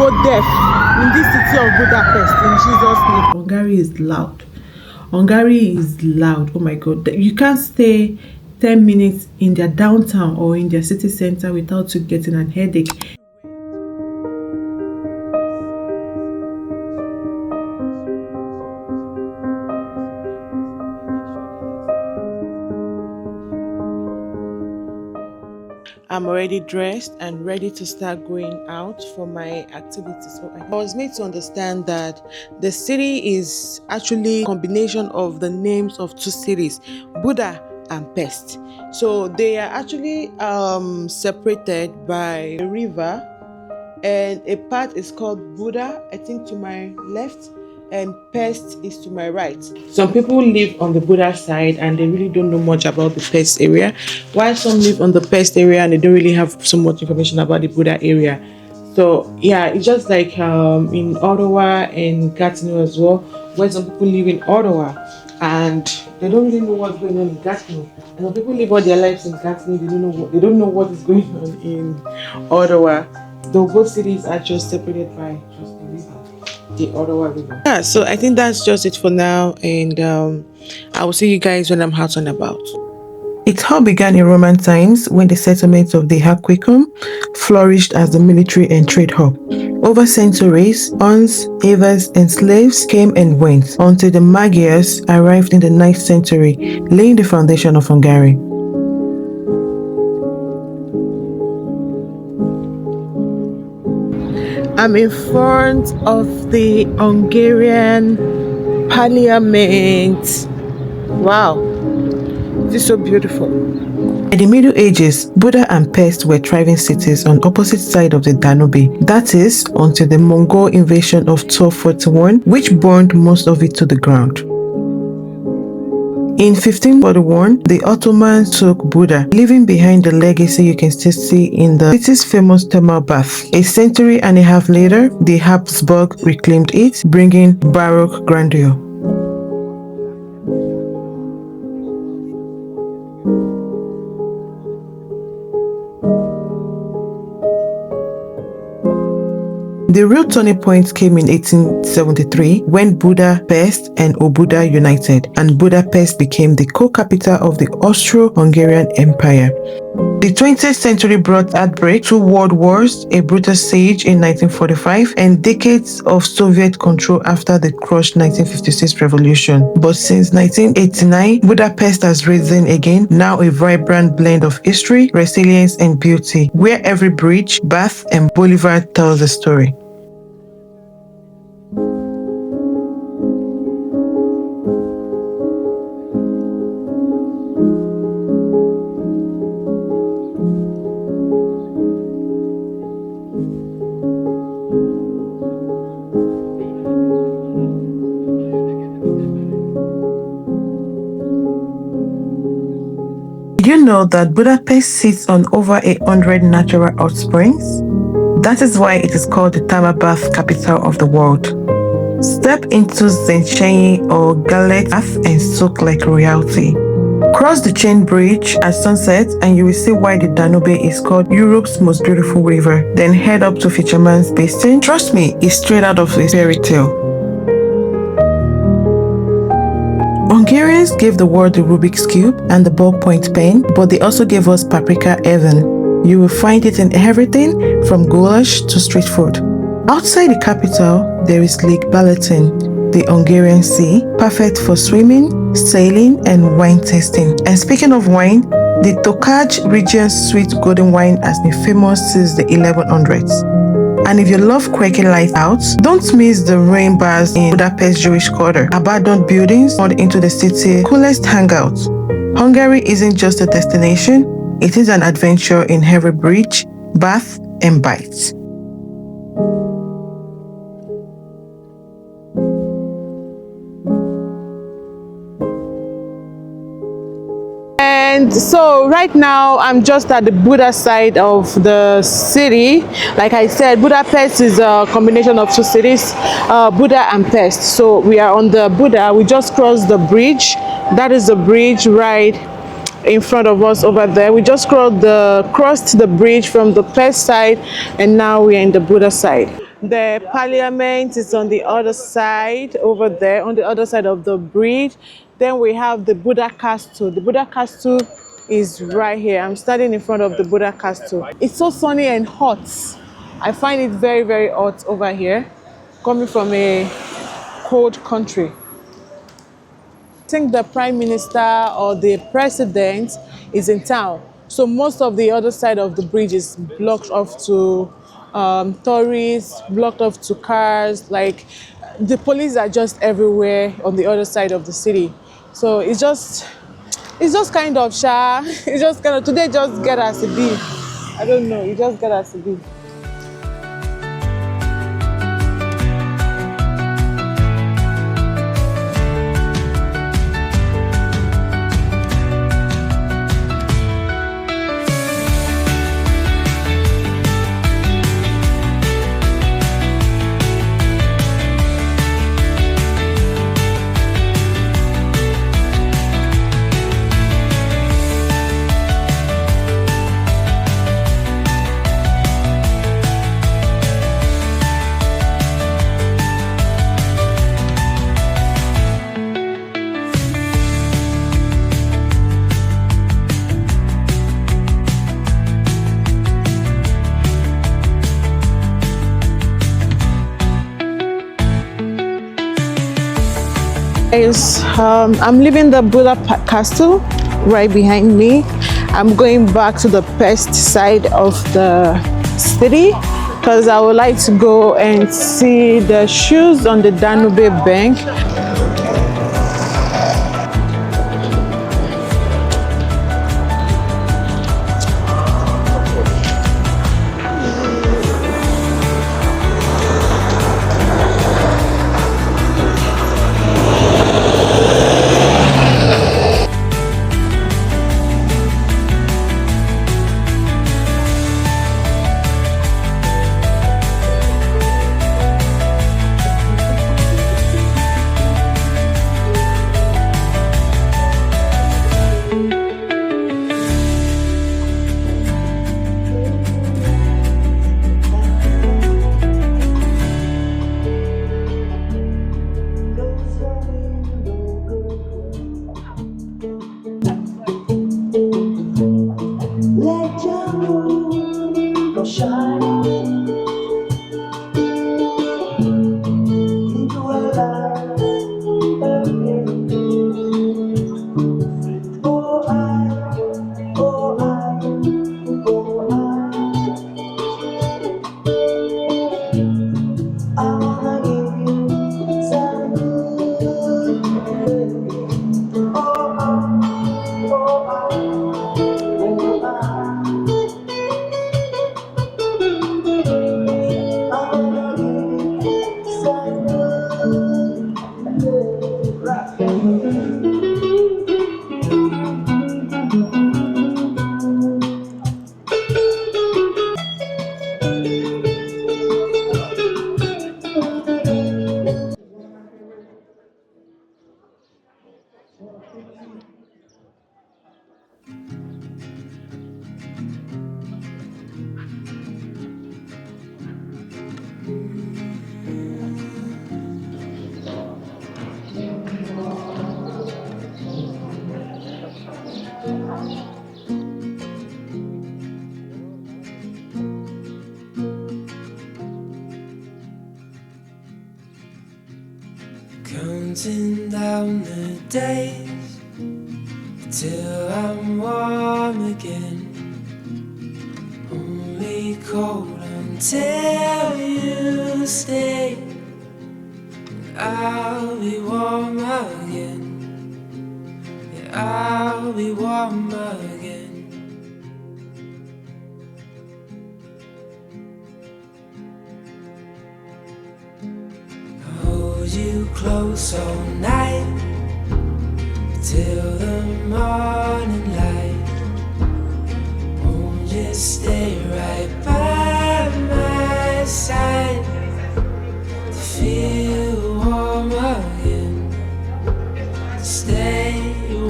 go deaf in this city of Budapest in Jesus' name. Hungary is loud. Hungary is loud. Oh my God. You can't stay 10 minutes in their downtown or in their city center without you getting a headache. I'm already dressed and ready to start going out for my activities. So I was made to understand that the city is actually a combination of the names of two cities, Buda and Pest. So they are actually separated by a river, and a part is called Buda, I think to my left, and Pest is to my right. Some people live on the Buda side and they really don't know much about the Pest area, while some live on the Pest area and they don't really have so much information about the Buda area. So yeah, it's just like in Ottawa and Gatineau as well, where some people live in Ottawa and they don't really know what's going on in Gatineau. And some people live all their lives in Gatineau, they don't know what is going on in Ottawa. Though both cities are just separated by just the river. The Ottawa River. Yeah, so I think that's just it for now, and I will see you guys when I'm out and about. It all began in Roman times when the settlement of the Aquicum flourished as a military and trade hub. Over centuries, Huns, Avars, and slaves came and went until the Magyars arrived in the 9th century, laying the foundation of Hungary. I'm in front of the Hungarian Parliament. Wow, this is so beautiful. In the Middle Ages, Buda and Pest were thriving cities on opposite sides of the Danube. That is, until the Mongol invasion of 1241, which burned most of it to the ground. In 1541, the Ottomans took Buda, leaving behind the legacy you can still see in the city's famous thermal bath. A century and a half later, the Habsburg reclaimed it, bringing Baroque grandeur. The real turning point came in 1873 when Budapest and Óbuda united, and Budapest became the co-capital of the Austro-Hungarian Empire. The 20th century brought outbreak, 2 world wars, a brutal siege in 1945, and decades of Soviet control after the crushed 1956 revolution. But since 1989, Budapest has risen again, now a vibrant blend of history, resilience, and beauty, where every bridge, bath, and boulevard tells a story. Did you know that Budapest sits on over 100 natural hot springs? That is why it is called the thermal bath capital of the world. Step into Zenchany or Galet bath and soak like royalty. Cross the chain bridge at sunset and you will see why the Danube is called Europe's most beautiful river. Then head up to Fisherman's Basin. Trust me, it's straight out of a fairy tale. Hungarians gave the world the Rubik's Cube and the ballpoint pen, but they also gave us paprika heaven. You will find it in everything from goulash to street food. Outside the capital, there is Lake Balaton, the Hungarian Sea, perfect for swimming, sailing, and wine tasting. And speaking of wine, the Tokaj region's sweet golden wine has been famous since the 1100s. And if you love quirky lightouts, don't miss the rain bars in Budapest Jewish Quarter, abandoned buildings turned into the city's coolest hangouts. Hungary isn't just a destination, it is an adventure in every bridge, bath, and bite. And so right now I'm just at the Buda side of the city. Like I said, Budapest is a combination of two cities, Buda and Pest. So we are on the Buda. We just crossed the bridge. That is the bridge right in front of us over there. We just crossed the bridge from the Pest side, and now we are in the Buda side. The parliament is on the other side, over there, on the other side of the bridge. Then we have the Buddha Castle. The Buddha Castle is right here. I'm standing in front of the Buddha Castle. It's so sunny and hot. I find it very, very hot over here, coming from a cold country. I think the prime minister or the president is in town. So most of the other side of the bridge is blocked off to tourists, blocked off to cars. Like the police are just everywhere on the other side of the city. So it's just kind of shy. It's just kind of today just get as a be. I don't know. You just get as a be. I'm leaving the Castle right behind me. I'm going back to the Pest side of the city because I would like to go and see the shoes on the Danube bank. Counting down the days till I'm warm again. Only cold until you stay, and I'll be warm again. Yeah, I'll be warm again. You close all night till the morning light. Won't you stay right by my side to feel warm again, to stay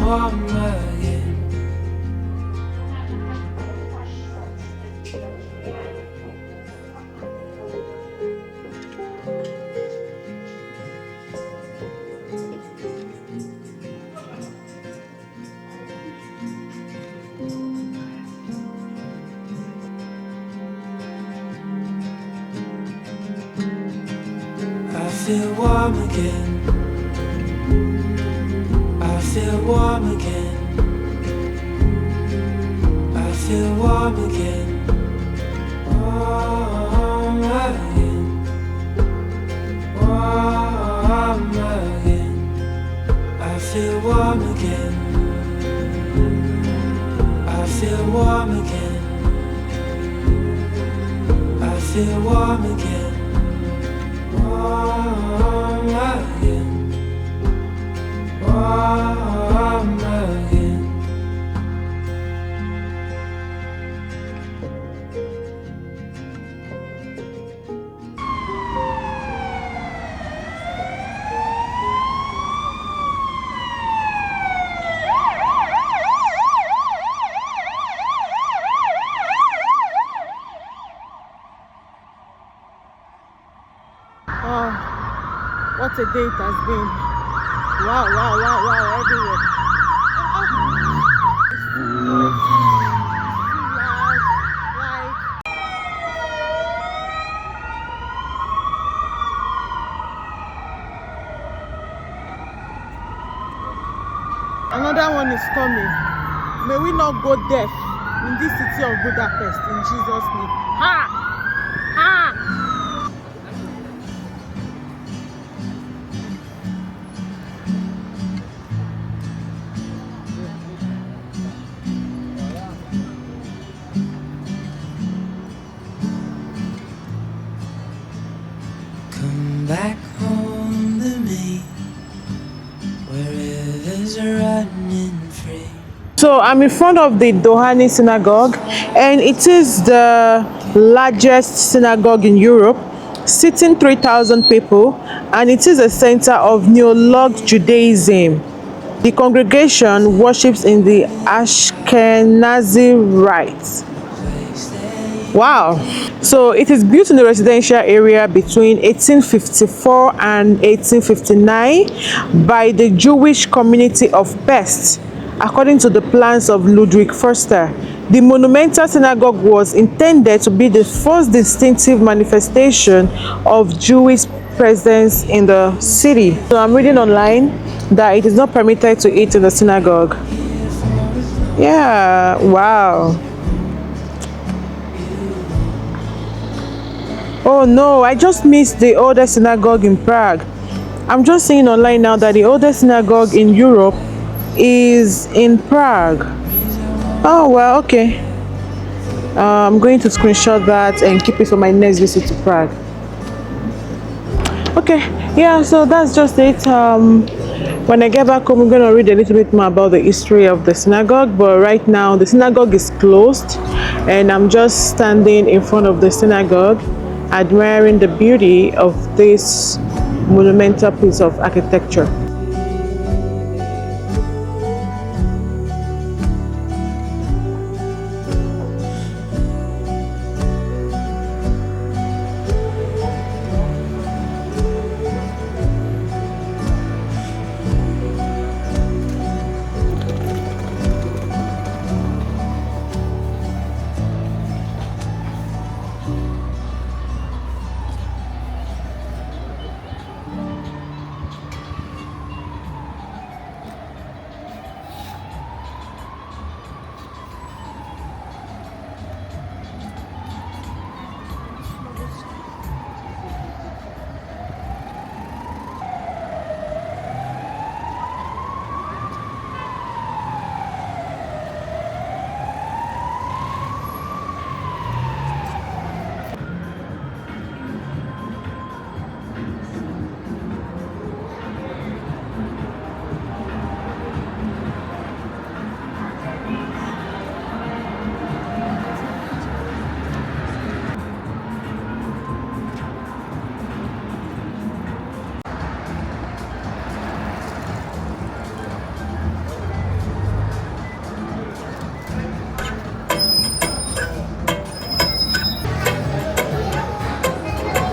warm again. feel warm again. I feel warm again. I feel warm again. Warm again. Warm again. I feel warm again. I feel warm again. I feel warm again. Warm again. Warm again. Oh, what a day it has been. Wow, wow, wow, wow, everywhere. Another one is coming. May we not go deaf in this city of Budapest in Jesus' name. Ha! Ha! Come back home to me, where rivers are running free. So I'm in front of the Dohani synagogue, and it is the largest synagogue in Europe, seating 3,000 people, and it is a center of Neolog Judaism. The congregation worships in the Ashkenazi rite. Wow. So it is built in the residential area between 1854 and 1859 by the Jewish community of Pest, according to the plans of Ludwig Förster. The monumental synagogue was intended to be the first distinctive manifestation of Jewish presence in the city. So I'm reading online that it is not permitted to eat in the synagogue. Yeah, wow. Oh no, I just missed the oldest synagogue in Prague. I'm just seeing online now that the oldest synagogue in Europe is in Prague. Oh well, okay. I'm going to screenshot that and keep it for my next visit to Prague. Okay, yeah, so that's just it. When I get back home, I'm going to read a little bit more about the history of the synagogue, but right now the synagogue is closed and I'm just standing in front of the synagogue admiring the beauty of this monumental piece of architecture.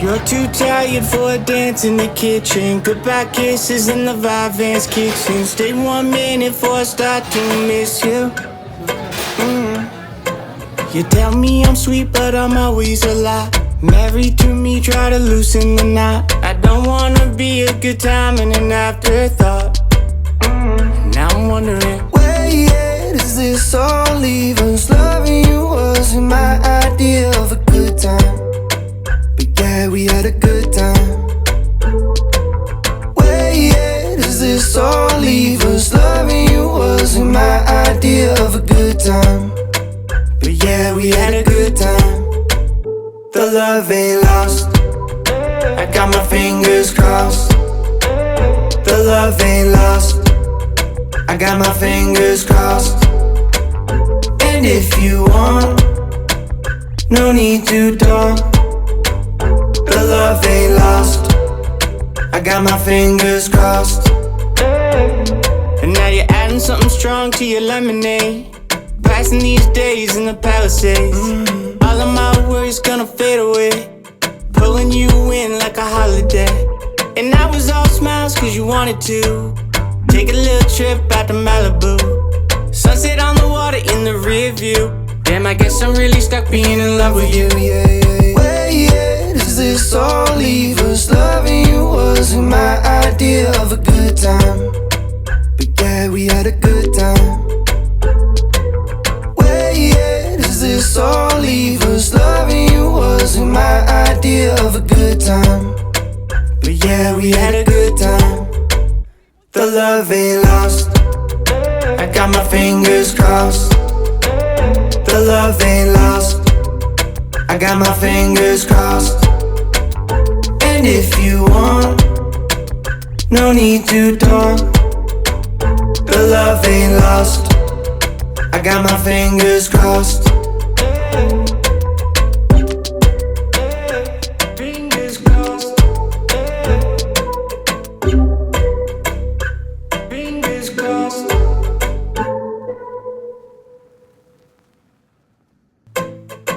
You're too tired for a dance in the kitchen. Goodbye kisses in the Vivans kitchen. Stay 1 minute before I start to miss you. You tell me I'm sweet, but I'm always a lie. Married to me, try to loosen the knot. I don't don't wanna be a good time and an afterthought. Now I'm wondering, where yet is this all leaving? Loving you wasn't my idea of a good time, but yeah, we had a good time. Where yet is this all leaving? Loving you wasn't my idea of a good time, but yeah, we had a good time. The love ain't lost, I got my fingers crossed. The love ain't lost, I got my fingers crossed. And if you want, no need to talk. The love ain't lost, I got my fingers crossed. And now you're adding something strong to your lemonade, passing these days in the Palisades. All of my worries gonna fade away, pulling you in like a holiday. And I was all smiles cause you wanted to take a little trip out to Malibu. Sunset on the water in the rear view. Damn, I guess I'm really stuck being in love with you. Where yet is this all leave us? Loving you wasn't my idea of a good time, but yeah, we had a good time. Where yet is this all leave us? Loving you wasn't my idea of a good time, but yeah, we had a good time. The love ain't lost, I got my fingers crossed. The love ain't lost, I got my fingers crossed. And if you want, no need to talk. The love ain't lost, I got my fingers crossed. Fingers crossed. Fingers crossed.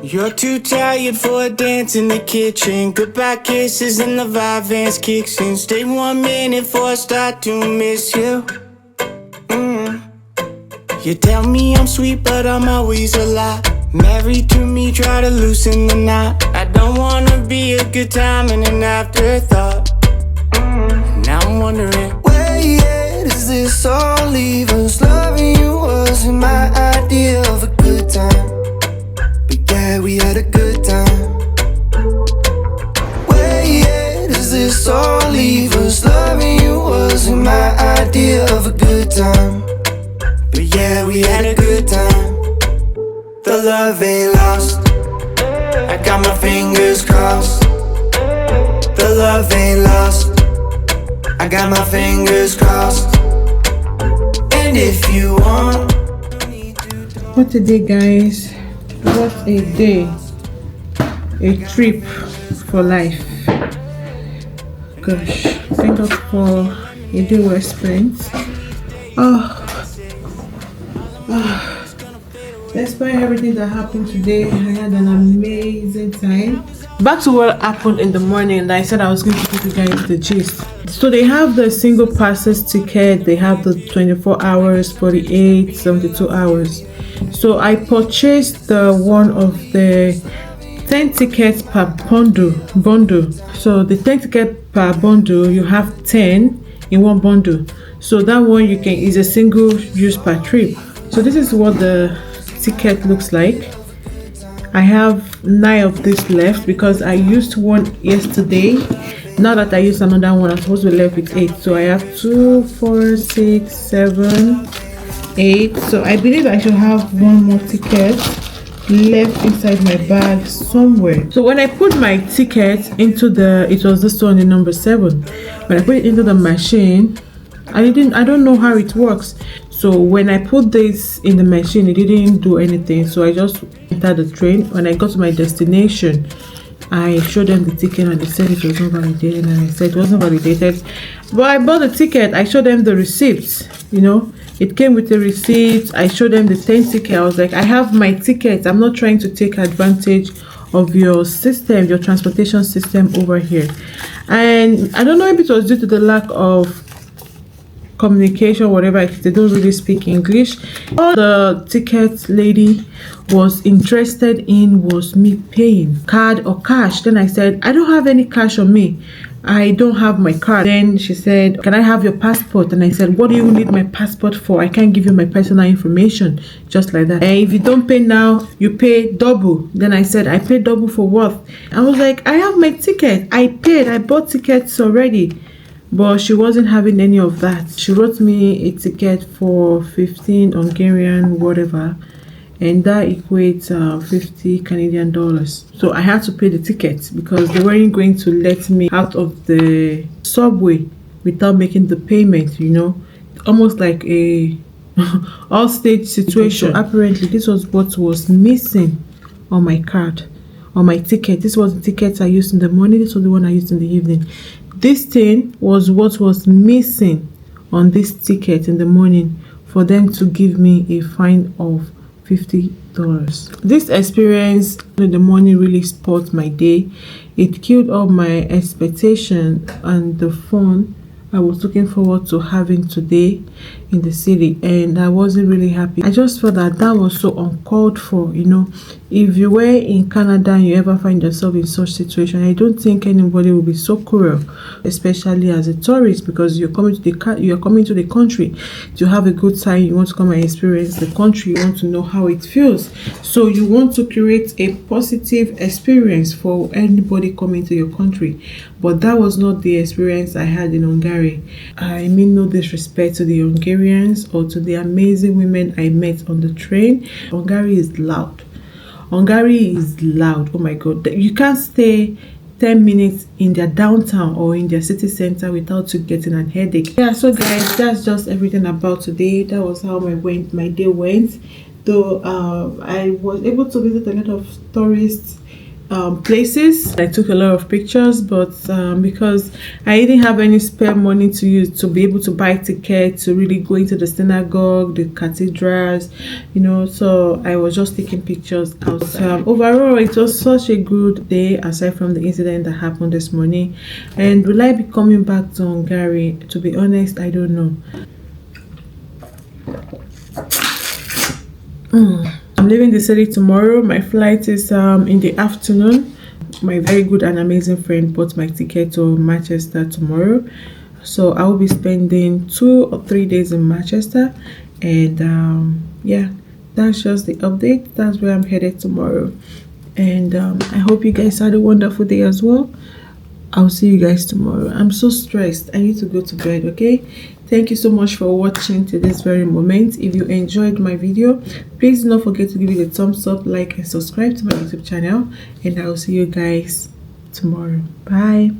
You're too tired for a dance in the kitchen. Goodbye kisses and the vibe Vans kicks in. Stay 1 minute before I start to miss you. You tell me I'm sweet, but I'm always a lie. Married to me, try to loosen the knot. I don't wanna be a good time and an afterthought. Now I'm wondering, where yet is this all leave us? Loving you wasn't my idea of a good time, but yeah, we had a good time. Where yet is this all leave us? Loving you wasn't my idea of a good time, but yeah, we had a good time. The love ain't lost, I got my fingers crossed. The love ain't lost, I got my fingers crossed. And if you want, What a day, guys. What a day. A trip for life. Gosh, thank God for a day well spent. Despite everything that happened today, I had an amazing time. Back to what happened in the morning. I said I was going to give you guys the gist. So they have the single passes ticket, they have the 24 hours, 48, 72 hours. So I purchased the one of the 10 tickets per bundle. So the 10 ticket per bundle, you have 10 in one bundle. So that one you can is a single use per trip. So this is what the ticket looks like. I have 9 of this left because I used one yesterday. Now that I use another one, I'm supposed to be left with 8. So I have 2, 4, 6, 7, 8. So I believe I should have one more ticket left inside my bag somewhere. So when I put my ticket into it was this one, the number 7. When I put it into the machine, I don't know how it works. So when I put this in the machine, it didn't do anything. So I just entered the train. When I got to my destination, I showed them the ticket and they said it was not validated, and I said it wasn't validated. But I bought the ticket. I showed them the receipts. It came with a receipt. I showed them the 10 ticket. I was like, I have my ticket. I'm not trying to take advantage of your system, your transportation system over here. And I don't know if it was due to the lack of communication, whatever it is. They don't really speak English. All the ticket lady was interested in was me paying card or cash. Then I said, I don't have any cash on me, I don't have my card. Then she said, can I have your passport? And I said, what do you need my passport for? I can't give you my personal information. Just like that. And if you don't pay now, you pay double. Then I said, I paid double for what? I was like, I have my ticket, I paid, I bought tickets already. But she wasn't having any of that. She wrote me a ticket for 15 Hungarian whatever, and that equates 50 Canadian dollars. So I had to pay the ticket because they weren't going to let me out of the subway without making the payment, you know, almost like a all stage situation. So apparently this was what was missing on my card, on my ticket. This was the ticket I used in the morning, this was the one I used in the evening. This thing was what was missing on this ticket in the morning for them to give me a fine of $50. This experience in the morning really spoiled my day. It killed all my expectation and the fun I was looking forward to having today in the city, and I wasn't really happy. I just felt that that was so uncalled for, you know. If you were in Canada and you ever find yourself in such situation, I don't think anybody will be so cruel, especially as a tourist, because you're coming to the country to have a good time. You want to come and experience the country, you want to know how it feels, so you want to create a positive experience for anybody coming to your country. But that was not the experience I had in Hungary. I mean no disrespect to the Hungarians or to the amazing women I met on the train. Hungary is loud. Hungary is loud. Oh my god, you can't stay 10 minutes in their downtown or in their city center without you getting a headache. Yeah, so guys, that's just everything about today. That was how my day went. Though I was able to visit a lot of tourist places. I took a lot of pictures, but because I didn't have any spare money to use to be able to buy tickets to really go into the synagogue, the cathedrals, you know, so I was just taking pictures outside. Overall, it was such a good day aside from the incident that happened this morning. And will I be coming back to Hungary? To be honest, I don't know. I'm leaving the city tomorrow. My flight is in the afternoon. My very good and amazing friend bought my ticket to Manchester tomorrow, so I will be spending 2 or 3 days in Manchester. And yeah, that's just the update. That's where I'm headed tomorrow. And I hope you guys had a wonderful day as well. I'll see you guys tomorrow. I'm so stressed, I need to go to bed. Okay, thank you so much for watching to this very moment. If you enjoyed my video, please do not forget to give it a thumbs up, like and subscribe to my YouTube channel, and I will see you guys tomorrow. Bye.